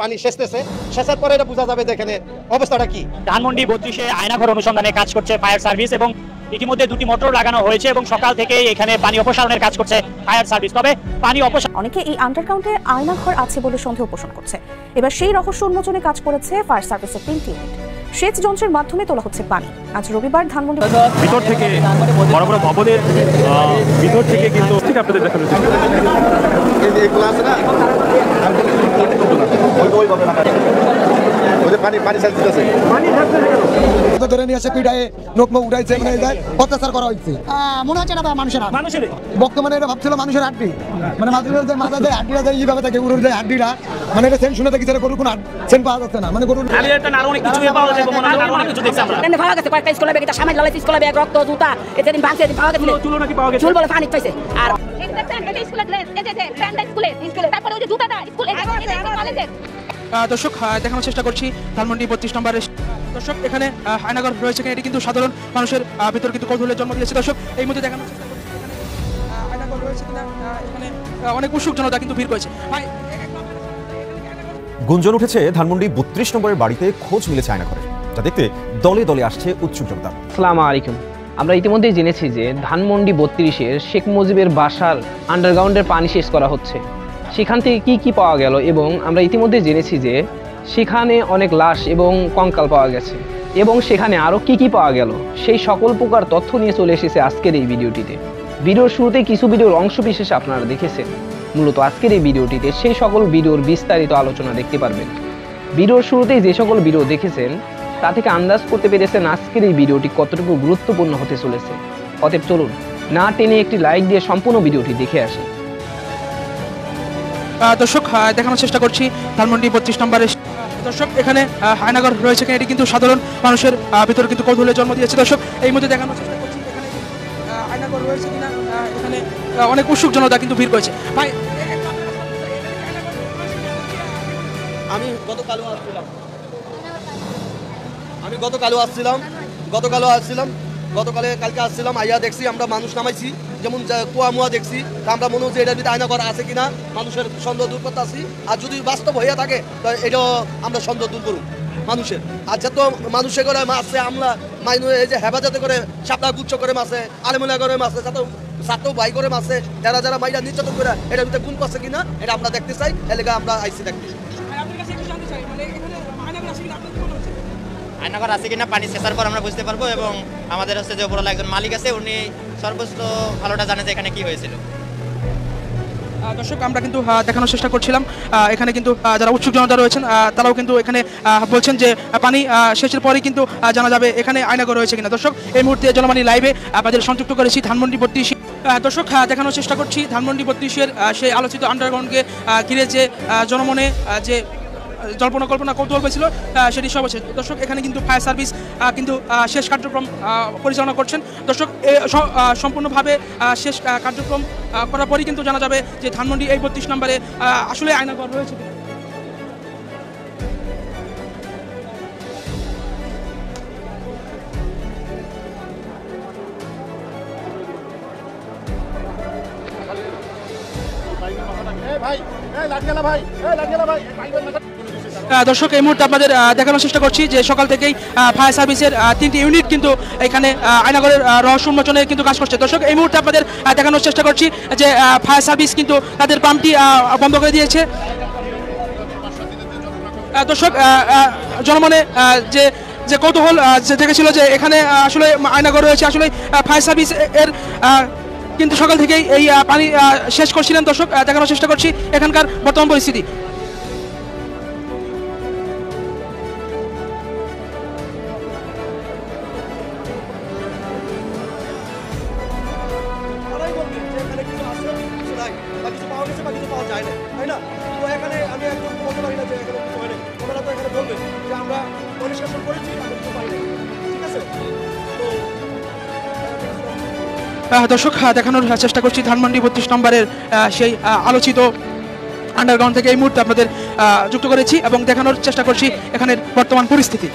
পানি সেচতেছে, সেচের পরে এটা বোঝা যাবে যে এখানে অবস্থাটা কি। ধানমন্ডি 32-এ আয়নাঘর অনুসন্ধানে কাজ করছে ফায়ার সার্ভিস এবং ইতিমধ্যে 2টি মোটর লাগানো হয়েছে এবং সকাল থেকেই এখানে পানি অপসারণের কাজ করছে ফায়ার সার্ভিস। তবে পানি অপসারণ অনেকে এই আন্ডারগ্রাউন্ডে আয়নাঘর আছে বলে সন্দেহ পোষণ করছে। এবার সেই রহস্য উন্মোচনে কাজ করেছে ফায়ার সার্ভিসের 3টি ইউনিট। সেচ যন্ত্রের মাধ্যমে তোলা হচ্ছে পানি। আজ রবিবার ধানমন্ডি ভিতর থেকে বড় বড় ভবনের ভিতর থেকে কিন্তু আপনাদের দেখানো ধরে নিয়ে এসে পিঠায় নোকমুখ উঠাইছে, মানে অত্যাচার করা হচ্ছে। মনে হচ্ছে না মানুষের বর্তমানে এটা ভাবছিল মানুষের হাড্ডি, মানে মানুষের মাথা দেয় হাড্ডিটা দেয় এইভাবে থাকে উড়ে যায় হাড্ডিটা, মানে এটা সেন শুনে দেখি গরুর কোনো সেন পাওয়া যাচ্ছে না, মানে গরুর রক্ত জুতা এদিন ভাঙছে পাওয়া গেছিল চুল নাকি পাওয়া গেছে চুল বলে পানি পাইছে। আর দর্শক দেখানোর চেষ্টা করছি ধানমন্ডি 32 নম্বরের দর্শক এখানে আয়নাঘর রয়েছে, এটি কিন্তু সাধারণ মানুষের ভিতর কিন্তু কৌতূহলের জন্ম দিয়েছে। দর্শক এই মুহূর্তে দেখানোর চেষ্টা করছি এখানে আয়নাঘর রয়েছে কিনা, এখানে অনেক উৎসুক জনতা কিন্তু ভিড় করেছে। ভাই গুঞ্জন উঠেছে ধানমন্ডি 32 নম্বরের বাড়িতে খোঁজ মিলেছে আয়নাঘরের, যা দেখতে দলে দলে আসছে উৎসুক জনতা। আসসালামু আলাইকুম। আমরা ইতিমধ্যেই জেনেছি যে ধানমন্ডি 32-এর শেখ মুজিবের বাসার আন্ডারগ্রাউন্ডের পানি শেষ করা হচ্ছে। সেখান থেকে কি পাওয়া গেল এবং আমরা ইতিমধ্যে জেনেছি যে সেখানে অনেক লাশ এবং কঙ্কাল পাওয়া গেছে এবং সেখানে আরও কি পাওয়া গেল সেই সকল প্রকার তথ্য নিয়ে চলে এসেছে আজকের এই ভিডিওটিতে। ভিডিওর শুরুতে কিছু ভিডিওর অংশ বিশেষ আপনারা দেখেছেন। মূলত আজকের এই ভিডিওটিতে সেই সকল ভিডিওর বিস্তারিত আলোচনা দেখতে পারবেন। ভিডিওর শুরুতেই যে সকল ভিডিও দেখেছেন তা থেকে আন্দাজ করতে পেরেছেন আজকের এই ভিডিওটি কতটুকু গুরুত্বপূর্ণ হতে চলেছে। অতএব চলুন না টেনে একটি লাইক দিয়ে সম্পূর্ণ ভিডিওটি দেখে আসি। দর্শক দেখানোর চেষ্টা করছি ধানমন্ডি 32 নম্বরের দর্শক এখানে আয়নাঘর রয়েছে, এটি কিন্তু সাধারণ মানুষের ভিতর কিন্তু কৌতূহলের জন্ম দিয়েছে। দর্শক এই মুহূর্তে দেখানোর চেষ্টা করছি এখানে আয়নাঘর রয়েছে কিনা, এখানে অনেক উৎসুক জনতা কিন্তু ভিড় করেছে। ভাই আমি কালকে আসছিলাম আইয়া দেখছি আমরা মানুষ নামাইছি, যেমন কুয়া মুয়া দেখছি, তা আমরা মনে হচ্ছে এটার ভিতরে আয়নাঘর আছে কিনা মানুষের সন্দেহ দূর করতে আসি। আর যদি বাস্তব হইয়া থাকে তো এটাও আমরা সন্দেহ দূর করুন মানুষের। আর যত মানুষে করে মাছে আমরা মাইনু এই যে হেফাজতে করে সাপলা গুচ্ছ করে মাছে আলেমুলা করে মাছে ছাত্র ভাই করে মাছে যারা মাইরা নির্যাতন করে এটার ভিতরে গুণ করছে কিনা এটা আমরা দেখতে চাই, এলাকা আমরা আইসি দেখতে। আয়নাঘর আছে কিনা পানি সেচার পর আমরা বুঝতে পারবো এবং আমাদের হচ্ছে যে উপরওয়ালা একজন মালিক আছে উনি সর্বোচ্চ ভালোটা জানে যে এখানে কি হয়েছিল। দর্শক আমরা কিন্তু দেখানোর চেষ্টা করছিলাম এখানে কিন্তু যারা উৎসুক জনতা রয়েছেন তারাও কিন্তু এখানে বলছেন যে পানি শেষের পরেই কিন্তু জানা যাবে এখানে আয়নাঘর রয়েছে কিনা। দর্শক এই মুহূর্তে জনবাণী লাইভে আপনাদের সংযুক্ত করেছি ধানমন্ডি 32। দর্শক দেখানোর চেষ্টা করছি ধানমন্ডি 32-এর সেই আলোচিত আন্ডারগ্রাউন্ডকে ঘিরে যে জনমনে যে জল্পনা কল্পনা কৌতূহল হয়েছিল সেটি সব হচ্ছে। দর্শক এখানে কিন্তু ফায়ার সার্ভিস কিন্তু শেষ কার্যক্রম পরিচালনা করছেন। দর্শক সম্পূর্ণভাবে শেষ কার্যক্রম করার পরই কিন্তু জানা যাবে যে ধানমন্ডি এই 32 নম্বরে আসলে আয়নাঘর রয়েছে। দর্শক এই মুহূর্তে আপনাদের দেখানোর চেষ্টা করছি যে সকাল থেকেই ফায়ার সার্ভিসের 3টি ইউনিট কিন্তু এখানে আয়নাঘরের রহস্য উন্মোচনে কিন্তু কাজ করছে। দর্শক এই মুহূর্তে আপনাদের দেখানোর চেষ্টা করছি যে ফায়ার সার্ভিস কিন্তু তাদের পাম্পটি বন্ধ করে দিয়েছে। দর্শক জনমনে যে কৌতূহল দেখেছিল যে এখানে আসলে আয়নাঘর রয়েছে, আসলে ফায়ার সার্ভিস এর কিন্তু সকাল থেকেই এই পানি শেষ করছিলেন। দর্শক দেখানোর চেষ্টা করছি এখানকার বর্তমান পরিস্থিতি। দর্শক দেখানোর চেষ্টা করছি ধানমন্ডি 32 নম্বরের সেই আলোচিত আন্ডারগ্রাউন্ড থেকে এই মুহূর্তে আপনাদের যুক্ত করেছি এবং দেখানোর চেষ্টা করছি এখানের বর্তমান পরিস্থিতি।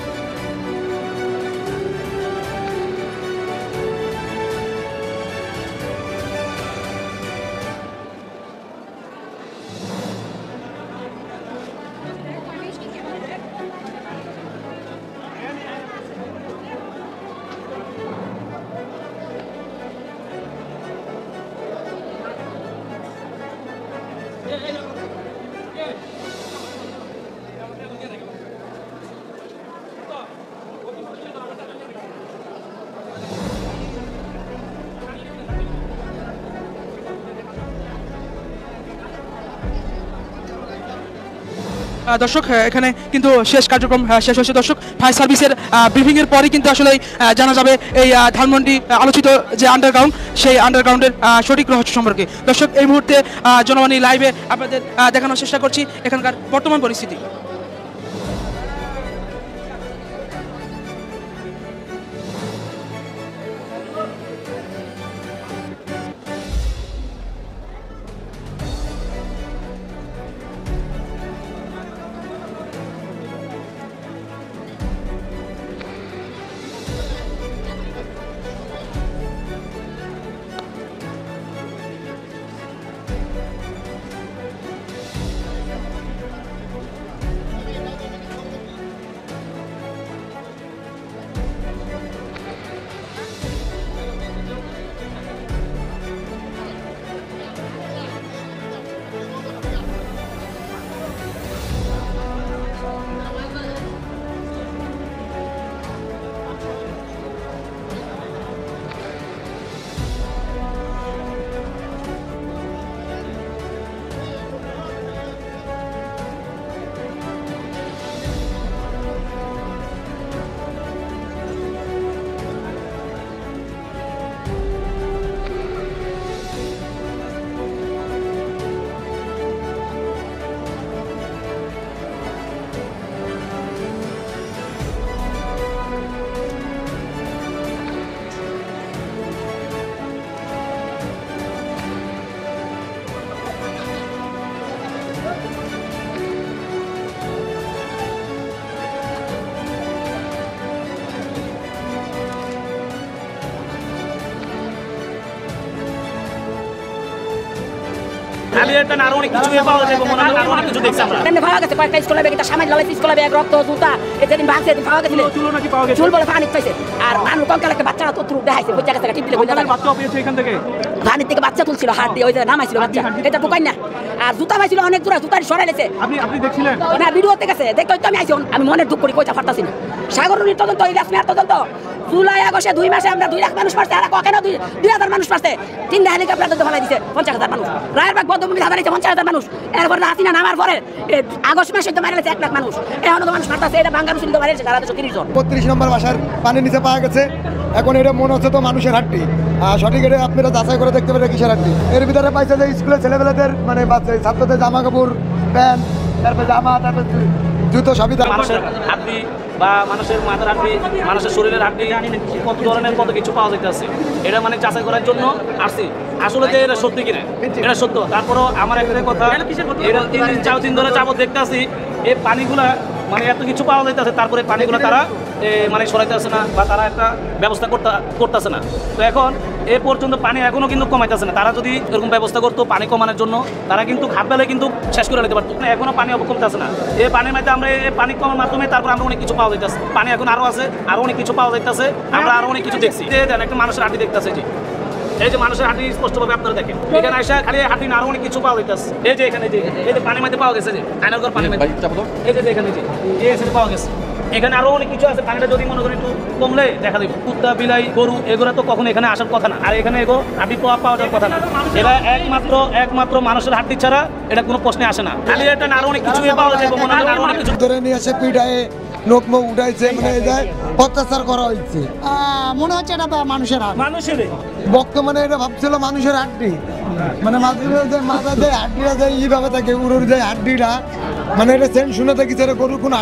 দর্শক এখানে কিন্তু শেষ কার্যক্রম শেষ হয়েছে দর্শক। ফায়ার সার্ভিসের ব্রিফিং এর পরই কিন্তু আসলে জানা যাবে এই ধানমন্ডি আলোচিত যে আন্ডারগ্রাউন্ড, সেই আন্ডারগ্রাউন্ডের সঠিক রহস্য সম্পর্কে। দর্শক এই মুহূর্তে জনবাণী লাইভে আপনাদের দেখানোর চেষ্টা করছি এখানকার বর্তমান পরিস্থিতি। বাচ্চা তুলছিল হাত দিয়ে, ওই যে নামাইছিল বাচ্চা, এটা ঢুকাই না। আর জুতা পাইছিল অনেক দূরে, জুতা সরাইলেছে। আপনি দেখছিলেন না? ভিডিওতে গেছে, দেখতে তো আমি আইছি, আমি মনের দুঃখ করি কইতা পারতাছি না। সাগর নদীর তদন্ত, ইলিয়াস মিয়ার তদন্ত, জুলাই আগস্টে 2 মাসে আমরা 2 লাখ মানুষ মারছে, আর কেন 2000 মানুষ মারছে? 3টা হেলিকপ্টার তো ফেলাই দিছে, 50,000 মানুষ। রায়েরবাগ বদ্ধভূমি হাজার 50,000 মানুষ। এরপর হাসিনা নামার পরে আগস্ট মাসে তো মারা গেছে 1 লাখ মানুষ। এখনো তো মানুষ মারতেছে। এটা বাঙ্গারু ছিল তো মারা গেছে সারা দেশে 30 জন। 32 নম্বর বাসার পানির নিচে পাওয়া গেছে। এখন এটা মনে হচ্ছে তো মানুষের হাড্ডি। সঠিক এটা আপনারা যাচাই করে দেখতে পারেন কিসের হাড্ডি। এর ভিতরে পাইছে যে স্কুলের ছেলেমেয়েদের মানে ছাত্রদের জামা কাপড়, প্যান্ট, তারপর জামা, তারপর জুতো সবই। মানুষের হাড্ডি বা মানুষের মাথার হাড্ডি, মানুষের শরীরের হাড্ডি, কত ধরনের কত কিছু পাওয়া যাইতেছে। এটা মানে যাচাই করার জন্য আসছি। আসলে যে এটা সত্যি কিনা, এটা সত্য। তারপরও আমার একটা কথা, এটা 3 দিন ধরে যাবত দেখতে আসি, এই পানিগুলা মানে এত কিছু পাওয়া যাইতেছে, তারপরে পানিগুলো তারা মানে সরাইতেছে না বা তারা একটা ব্যবস্থা করতেছে না। তো এখন এ পর্যন্ত পানি এখনও কিন্তু কমাইতেছে না। তারা যদি এরকম ব্যবস্থা করতো পানি কমানোর জন্য, তারা কিন্তু হাত বেলায় কিন্তু শেষ করে নিতে পারতো। এখনও পানি কমতেছে না। এই পানির মধ্যে আমরা এই পানি কমার মাধ্যমে তারপর আমরা অনেক কিছু পাওয়া যাইতেছে। পানি এখন আরও আছে, আরও অনেক কিছু পাওয়া যাইতেছে। আমরা আরও অনেক কিছু দেখছি। দেন একটা মানুষের হাঁটি দেখতেছে, যে এই যে মানুষের হাঁটি স্পষ্টভাবে আপনারা দেখেন। এখানে আসা খালি হাঁটি না, আরও অনেক কিছু পাওয়া যাইতেছে। এই যে এখানে যে এই যে পানির মধ্যে পাওয়া গেছে, যে আয়নাঘর পানির মধ্যে, এই যে এখানে যে এখানে পাওয়া গেছে। এখানে আরো অনেক কিছু আছে। পানিটা যদি মনে করি একটু কমলে দেখা দেবো। কুত্তা, বিলাই, গরু এগুলো তো কখনো এখানে আসার কথা না। আর এখানে এগো হাড্ডি পাওয়া যাওয়ার কথা না। এরা একমাত্র মানুষের হাড্ডি ছাড়া এটা কোনো প্রশ্নে আসে না। খালি এটা আরো অনেক কিছু পাওয়া যায়, মনে হয় আরো অনেক কিছু ধরে নিয়ে এসে পিঠায় নোক মুখ উঠাইছে, মানে অত্যাচার করা হয়েছে। মনে হচ্ছে এটা মানুষের হাত, মানুষের বর্তমানে এটা ভাবছিল মানুষের হাড্ডি, মানে মাথা যে হাড্ডিটা যে এইভাবে থাকে গরুর যে হাড্ডিটা, মানে এটা সেন্ট শুনে থাকি যে গরুর কোনো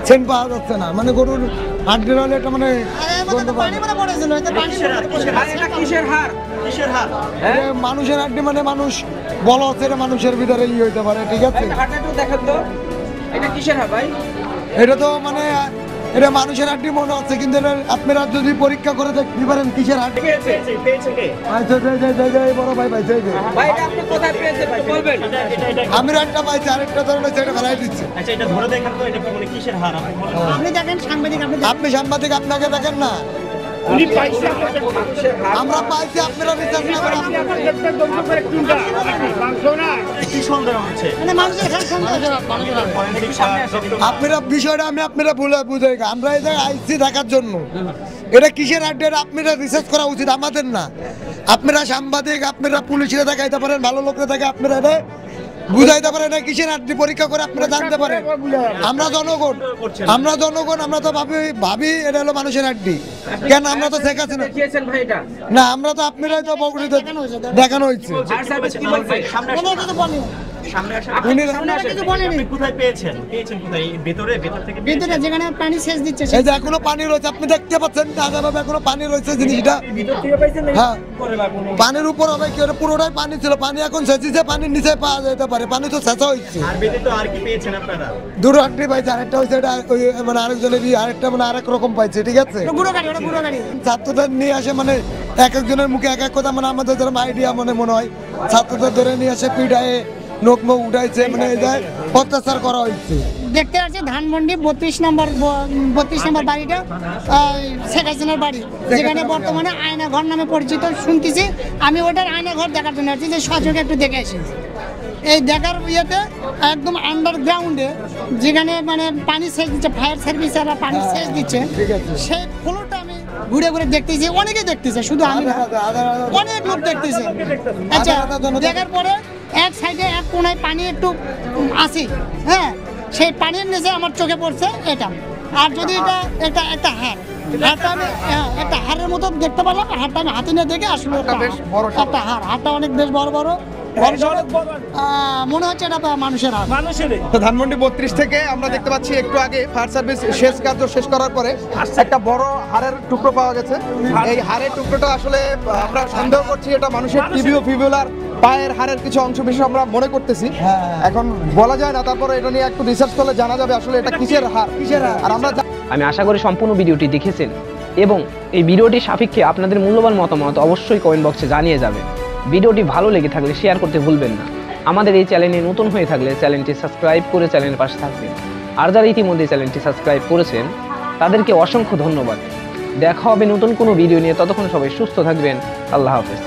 সেন্ট পাওয়া যাচ্ছে না। মানে গরুর হাড্ডি হলে এটা মানে মানুষের হাড্ডি, মানে মানুষ বলা হচ্ছে এটা মানুষের ভিতরে ই হইতে পারে। ঠিক আছে, এটা তো মানে এটা মানুষের হাড্ডি মনে হচ্ছে, কিন্তু আপনারা যদি পরীক্ষা করে দেখতে পারেন কিসের হাড্ডি। বড় ভাই পাইছে, আমি একটা পাইছি, আরেকটা ধরনের সেটা ফেলাই দিচ্ছি। আপনি সাংবাদিক, আপনাকে দেখেন না, আমরা পাইছি, আপনারা আপনারা বিষয়টা আমি আপনারা বুঝে, আমরা এই জায়গায় আইসি দেখার জন্য। এটা কিসের হাড্ডি আপনারা রিসার্চ করা উচিত, আমাদের না। আপনারা সাংবাদিক, আপনারা পুলিশরা দেখাইতে পারেন, ভালো লোকরা দেখে আপনারা এটা বুঝাইতে পারে না কিসের হাড্ডি পরীক্ষা করে আপনারা জানতে পারেন। আমরা জনগণ আমরা তো ভাবি এটা হলো মানুষের হাড্ডি। কেন আমরা তো শেখ হাসিনা না, আমরা তো আপনারাই তো দেখানো হয়েছে। এখনো পানি রয়েছে, আপনি দেখতে পাচ্ছেন এখনো পানি রয়েছে জিনিসটা। হ্যাঁ, পানির উপর হবে কি, পুরোটাই পানি ছিল, পানি এখন সেচিছে, পানির নিচে পাওয়া যেতে পারে, পানি তো শেষা হয়েছে। দুটো হাড্ডি পাইছে, আরেকটা হয়েছে এটা মানে আরেকজনের আরেকটা মানে আরেক রকম পাইছে, ঠিক আছে। ছাত্রদের নিয়ে আসে মানে এক একজনের মুখে এক এক কথা, মানে আমাদের যেরকম আইডিয়া মনে হয় ছাত্রদের ধরে নিয়ে আসে পিঠায়ে নখ উঠাইছে, মানে অত্যাচার করা হয়েছে। দেখতে পাচ্ছি ধানমন্ডি 32 নম্বর বাড়িটা শেখ হাসিনার বাড়ি, যেখানে বর্তমানে আয়না ঘর নামে পরিচিত শুনতেছি। আমি ওটার আয়না ঘর দেখার জন্য আসছি, যে সচকে একটু দেখে এসেছি। এই দেখার ইয়েতে একদম আন্ডারগ্রাউন্ডে যেখানে মানে পানি সেচ দিচ্ছে, ফায়ার সার্ভিসেরা পানি সেচ দিচ্ছে, সেই ফ্লোরটা আমি ঘুরে ঘুরে দেখতেছি। অনেকে দেখতেছে, শুধু আমি না, অনেক লোক দেখতেছে। আচ্ছা, দেখার পরে এক সাইডে এক কোনায় পানি একটু আসি, হ্যাঁ, সেই পানির নিচে আমার চোখে পড়ছে এটা। আর যদি এটা একটা হাড়টা আমি একটা হাড়ের মতো দেখতে পেলাম, হাড়টা আমি হাতে নিয়ে দেখে আসলে একটা হাড়টা অনেক বেশ বড় মনে হচ্ছে এটা মানুষের হাড়। ধানমন্ডি 32 থেকে আমরা দেখতে পাচ্ছি একটু আগে ফায়ার সার্ভিস কার্য শেষ করার পরে একটা বড় হাড়ের টুকরো পাওয়া গেছে। এই হাড়ের টুকরোটা আসলে আমরা সন্দেহ করছি এটা মানুষের ফিবিউলার পায়ের হাড়ের কিছু অংশ বিশেষ আমরা মনে করতেছি, এখন বলা যায় না। তারপরে এটা নিয়ে একটু রিসার্চ করলে জানা যাবে আসলে এটা কিসের হাড়। আর আমি আশা করি সম্পূর্ণ ভিডিওটি দেখেছেন এবং এই ভিডিওটির সাপেক্ষে আপনাদের মূল্যবান মতামত অবশ্যই কমেন্ট বক্সে জানিয়ে যাবেন। ভিডিওটি ভালো লেগে থাকলে শেয়ার করতে ভুলবেন না। আমাদের এই চ্যানেলে নতুন হয়ে থাকলে চ্যানেলটি সাবস্ক্রাইব করে চ্যানেলের পাশে থাকবেন। আর যারা ইতিমধ্যে চ্যানেলটি সাবস্ক্রাইব করেছেন তাদেরকে অসংখ্য ধন্যবাদ। দেখা হবে নতুন কোনো ভিডিও নিয়ে, ততক্ষণ সবাই সুস্থ থাকবেন। আল্লাহ হাফেজ।